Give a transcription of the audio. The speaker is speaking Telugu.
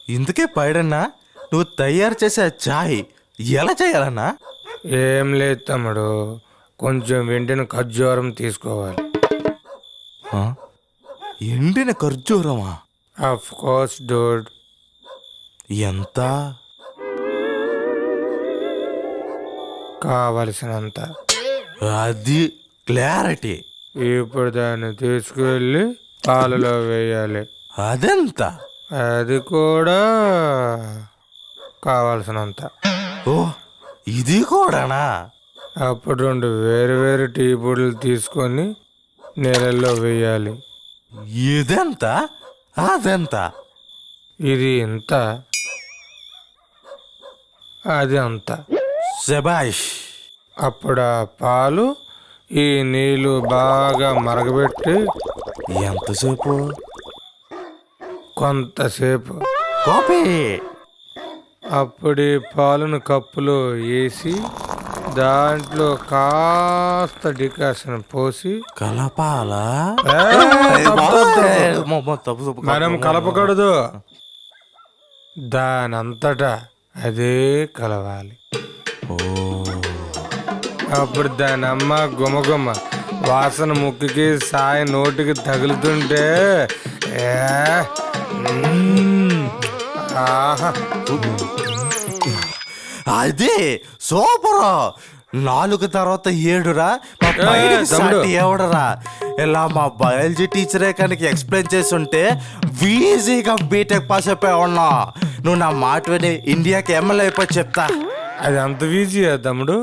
ఇందుకే పైడన్నా నువ్వు తయారు చేసే చాయ్ ఎలా చేయాలన్నా? ఏం లేదు తమ్ముడు, కొంచెం వెంటనే ఖర్జూరం తీసుకోవాలి. ఆ? ఎండిన ఖర్జూరమా? Of course Dude. ఎంత? కావలసినంత. అది క్లారిటీ. ఇప్పుడు దాన్ని తీసుకువెళ్ళి పాలలో వేయాలి. అదెంత? అది కూడా కావలసినంత. ఓ, ఇది కూడానా? అప్పుడు 2 వేరు వేరు టీ పొడులు తీసుకొని నీళ్ళల్లో వేయాలి. ఇదెంత? అదెంత? ఇది ఇంత, అది అంత. శబాష్. అప్పుడు ఆ పాలు ఈ నీళ్లు బాగా మరగబెట్టి ఎంతసేపు? కొంతసేపు. కాపీ. అప్పుడు ఈ పాలను కప్పులో వేసి దాంట్లో కాస్త డికాషన్ పోసి కలపాలా? మనం కలపకూడదు, దానంతటా అదే కలవాలి. ఓ, అప్పుడు దాని అమ్మ గుమగుమ వాసన ముక్కుకి సాయి నోటికి తగులుతుంటే ఏ, ఆహా. అదే సూపర్. 4 తర్వాత 7రా. మా తమ్ముడు. బయటికి సాటి ఎవడరా? ఇలా మా బయాలజీ టీచరే కనుక ఎక్స్ప్లెయిన్ చేస్తుంటే ఈజీగా బీటెక్ పాస్ అయిపోయావున్నా. నువ్వు నా మాట విని ఇండియాకి ఎమ్మెల్యే అయిపోయి చెప్తా. అది అంత ఈజీయా తమ్ముడు?